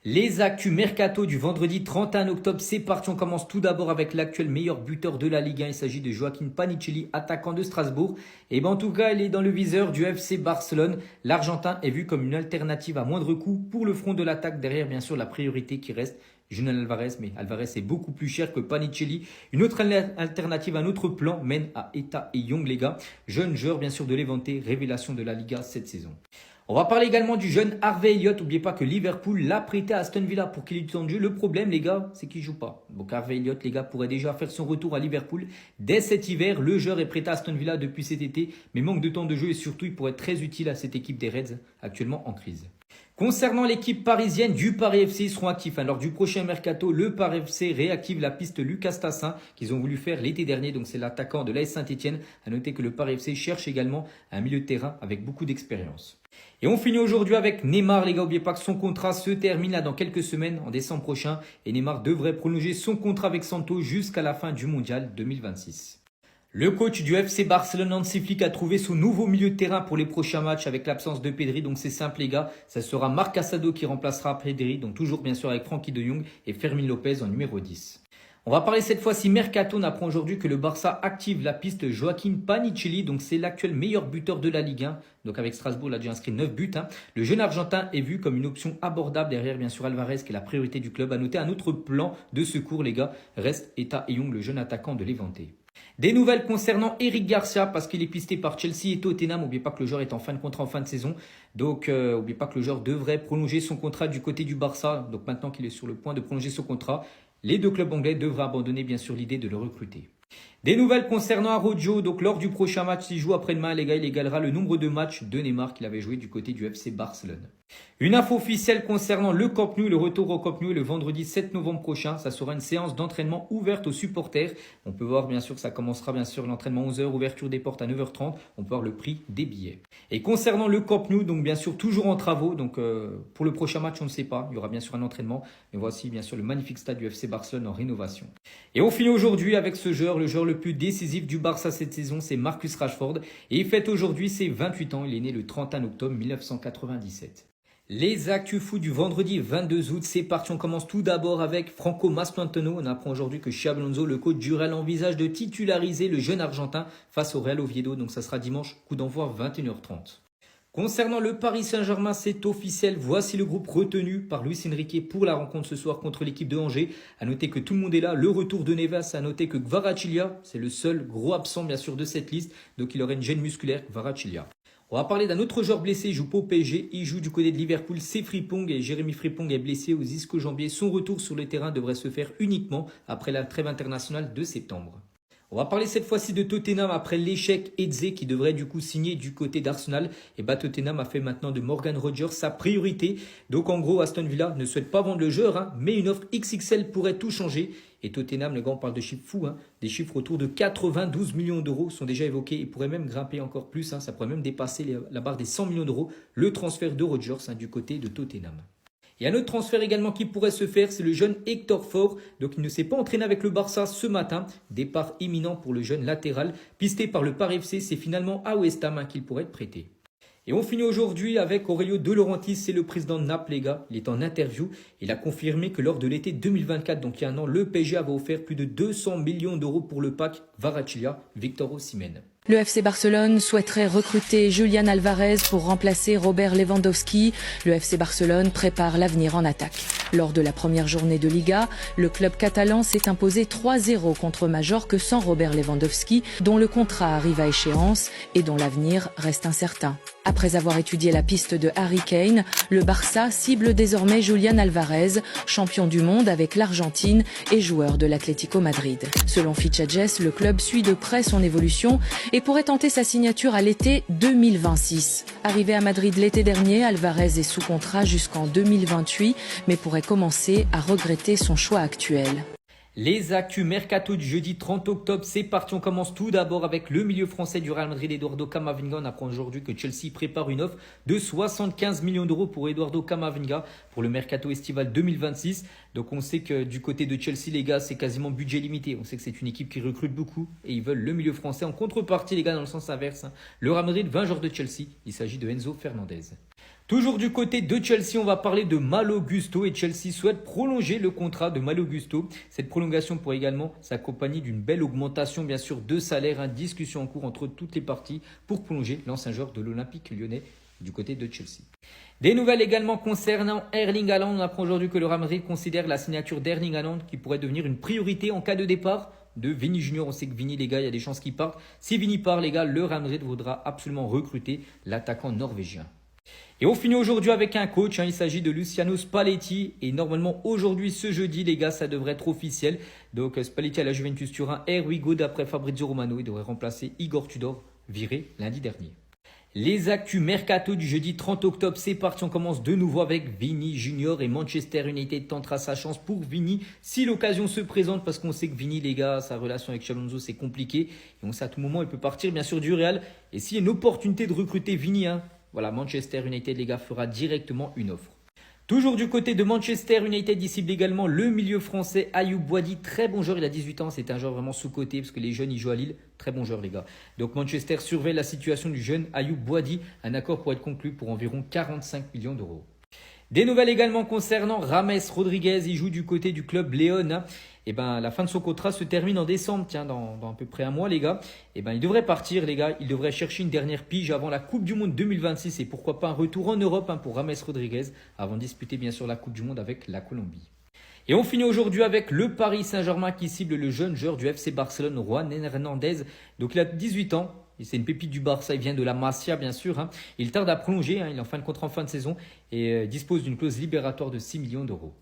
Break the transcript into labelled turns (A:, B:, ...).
A: Les actus mercato du vendredi 31 octobre, c'est parti. On commence tout d'abord avec l'actuel meilleur buteur de la Ligue 1. Il s'agit de Joaquin Panicelli, attaquant de Strasbourg. Et en tout cas, il est dans le viseur du FC Barcelone. L'Argentin est vu comme une alternative à moindre coût pour le front de l'attaque. Derrière, bien sûr, la priorité qui reste Julian Alvarez, mais Alvarez est beaucoup plus cher que Panicelli. Une autre alternative, un autre plan mène à Eta et Young, les gars. Jeune joueur, bien sûr, de l'Levante, révélation de la Liga cette saison. On va parler également du jeune Harvey Elliott. N'oubliez pas que Liverpool l'a prêté à Aston Villa pour qu'il ait du temps de jeu. Le problème, les gars, c'est qu'il ne joue pas. Donc Harvey Elliott, les gars, pourrait déjà faire son retour à Liverpool dès cet hiver. Le joueur est prêté à Aston Villa depuis cet été, mais manque de temps de jeu et surtout, il pourrait être très utile à cette équipe des Reds, actuellement en crise. Concernant l'équipe parisienne du Paris FC, ils seront actifs. Lors du prochain mercato, le Paris FC réactive la piste Lucas Tassin qu'ils ont voulu faire l'été dernier. Donc c'est l'attaquant de l'AS Saint-Etienne. À noter que le Paris FC cherche également un milieu de terrain avec beaucoup d'expérience. Et on finit aujourd'hui avec Neymar, les gars. N'oubliez pas que son contrat se termine là dans quelques semaines, en décembre prochain. Et Neymar devrait prolonger son contrat avec Santos jusqu'à la fin du Mondial 2026. Le coach du FC Barcelone, Hansi Flick, a trouvé son nouveau milieu de terrain pour les prochains matchs avec l'absence de Pedri. Donc c'est simple, les gars. Ça sera Marc Casado qui remplacera Pedri. Donc toujours bien sûr avec Frenkie de Jong et Fermin Lopez en numéro 10. On va parler cette fois-ci mercato. On apprend aujourd'hui que le Barça active la piste Joaquin Panicelli. Donc c'est l'actuel meilleur buteur de la Ligue 1. Donc avec Strasbourg, il a déjà inscrit 9 buts. Le jeune Argentin est vu comme une option abordable derrière bien sûr Alvarez qui est la priorité du club. À noter un autre plan de secours, les gars. Reste Eta et Young, le jeune attaquant de Levante. Des nouvelles concernant Eric Garcia parce qu'il est pisté par Chelsea et Tottenham. N'oubliez pas que le joueur est en fin de contrat en fin de saison. Donc n'oubliez pas que le joueur devrait prolonger son contrat du côté du Barça. Donc maintenant qu'il est sur le point de prolonger son contrat, les deux clubs anglais devraient abandonner bien sûr l'idée de le recruter. Des nouvelles concernant Araujo. Donc lors du prochain match, s'il joue après-demain, les gars, il égalera le nombre de matchs de Neymar qu'il avait joué du côté du FC Barcelone. Une info officielle concernant le Camp Nou, le retour au Camp Nou le vendredi 7 novembre prochain. Ça sera une séance d'entraînement ouverte aux supporters. On peut voir bien sûr que ça commencera bien sûr l'entraînement 11h, ouverture des portes à 9h30. On peut voir le prix des billets. Et concernant le Camp Nou, donc bien sûr toujours en travaux. Donc pour le prochain match, on ne sait pas. Il y aura bien sûr un entraînement. Mais voici bien sûr le magnifique stade du FC Barcelone en rénovation. Et on finit aujourd'hui avec ce joueur, le joueur le plus décisif du Barça cette saison, c'est Marcus Rashford. Et il fête aujourd'hui ses 28 ans. Il est né le 31 octobre 1997. Les actus foot du vendredi 22 août, c'est parti. On commence tout d'abord avec Franco Mastrantano. On apprend aujourd'hui que Xabi Alonso, le coach du Real, envisage de titulariser le jeune Argentin face au Real Oviedo. Donc ça sera dimanche, coup d'envoi 21h30. Concernant le Paris Saint-Germain, c'est officiel. Voici le groupe retenu par Luis Enrique pour la rencontre ce soir contre l'équipe de Angers. À noter que tout le monde est là. Le retour de Neves. À noter que Kvaratskhelia, c'est le seul gros absent bien sûr de cette liste. Donc il aurait une gêne musculaire, Kvaratskhelia. On va parler d'un autre joueur blessé, il joue pas au PSG, il joue du côté de Liverpool, c'est Frimpong et Jérémy Frimpong est blessé aux ischio-jambiers. Son retour sur le terrain devrait se faire uniquement après la trêve internationale de septembre. On va parler cette fois-ci de Tottenham après l'échec Eze qui devrait du coup signer du côté d'Arsenal. Et Tottenham a fait maintenant de Morgan Rogers sa priorité. Donc en gros, Aston Villa ne souhaite pas vendre le joueur, mais une offre XXL pourrait tout changer. Et Tottenham, les gars, on parle de chiffres fous. Des chiffres autour de 92 millions d'euros sont déjà évoqués et pourraient même grimper encore plus. Ça pourrait même dépasser la barre des 100 millions d'euros. Le transfert de Rogers du côté de Tottenham. Il y a un autre transfert également qui pourrait se faire, c'est le jeune Hector Ford. Donc il ne s'est pas entraîné avec le Barça ce matin. Départ imminent pour le jeune latéral. Pisté par le Paris FC, c'est finalement à West Ham qu'il pourrait être prêté. Et on finit aujourd'hui avec Aurelio De Laurentiis, c'est le président de Naples, les gars. Il est en interview. Il a confirmé que lors de l'été 2024, donc il y a un an, le PSG avait offert plus de 200 millions d'euros pour le pack Kvaratskhelia, Victor Osimhen.
B: Le FC Barcelone souhaiterait recruter Julian Alvarez pour remplacer Robert Lewandowski. Le FC Barcelone prépare l'avenir en attaque. Lors de la première journée de Liga, le club catalan s'est imposé 3-0 contre Majorque sans Robert Lewandowski, dont le contrat arrive à échéance et dont l'avenir reste incertain. Après avoir étudié la piste de Harry Kane, le Barça cible désormais Julian Alvarez, champion du monde avec l'Argentine et joueur de l'Atlético Madrid. Selon Fitch-Adjess, le club suit de près son évolution et pourrait tenter sa signature à l'été 2026. Arrivé à Madrid l'été dernier, Alvarez est sous contrat jusqu'en 2028, mais pourrait commencer à regretter son choix actuel.
A: Les actus mercato du jeudi 30 octobre, c'est parti. On commence tout d'abord avec le milieu français du Real Madrid, Eduardo Camavinga. On apprend aujourd'hui que Chelsea prépare une offre de 75 millions d'euros pour Eduardo Camavinga pour le mercato estival 2026. Donc on sait que du côté de Chelsea, les gars, c'est quasiment budget limité. On sait que c'est une équipe qui recrute beaucoup et ils veulent le milieu français. En contrepartie, les gars, dans le sens inverse, le Real Madrid, 20 joueurs de Chelsea. Il s'agit de Enzo Fernandez. Toujours du côté de Chelsea, on va parler de Malo Gusto et Chelsea souhaite prolonger le contrat de Malo Gusto. Cette prolongation pourrait également s'accompagner d'une belle augmentation bien sûr de salaire. Discussion en cours entre toutes les parties pour prolonger l'ancien joueur de l'Olympique lyonnais du côté de Chelsea. Des nouvelles également concernant Erling Haaland. On apprend aujourd'hui que le Real Madrid considère la signature d'Erling Haaland qui pourrait devenir une priorité en cas de départ de Vini Junior. On sait que Vini, les gars, il y a des chances qu'il parte. Si Vini part, les gars, le Real Madrid voudra absolument recruter l'attaquant norvégien. Et on finit aujourd'hui avec un coach, il s'agit de Luciano Spalletti et normalement aujourd'hui ce jeudi les gars ça devrait être officiel. Donc Spalletti à la Juventus Turin, Erwigo d'après Fabrizio Romano, il devrait remplacer Igor Tudor viré lundi dernier. Les actus mercato du jeudi 30 octobre, c'est parti, on commence de nouveau avec Vini Junior et Manchester United tentera sa chance pour Vini si l'occasion se présente parce qu'on sait que Vini les gars, sa relation avec Xabi Alonso c'est compliqué et on sait à tout moment il peut partir bien sûr du Real et s'il y a une opportunité de recruter Vini, voilà, Manchester United, les gars, fera directement une offre. Toujours du côté de Manchester United, il cible également le milieu français Ayoub Boadi. Très bon joueur, il a 18 ans, c'est un joueur vraiment sous-coté parce que les jeunes, ils jouent à Lille. Très bon joueur, les gars. Donc Manchester surveille la situation du jeune Ayoub Boadi. Un accord pourrait être conclu pour environ 45 millions d'euros. Des nouvelles également concernant Rames Rodriguez, il joue du côté du club Léon. La fin de son contrat se termine en décembre, dans à peu près un mois les gars. Il devrait partir les gars, il devrait chercher une dernière pige avant la Coupe du Monde 2026 et pourquoi pas un retour en Europe pour Rames Rodriguez avant de disputer bien sûr la Coupe du Monde avec la Colombie. Et on finit aujourd'hui avec le Paris Saint-Germain qui cible le jeune joueur du FC Barcelone, Juan Hernandez. Donc il a 18 ans. C'est une pépite du Barça, il vient de la Masia bien sûr. Il tarde à prolonger, il est en fin de contrat en fin de saison et dispose d'une clause libératoire de 6 millions d'euros.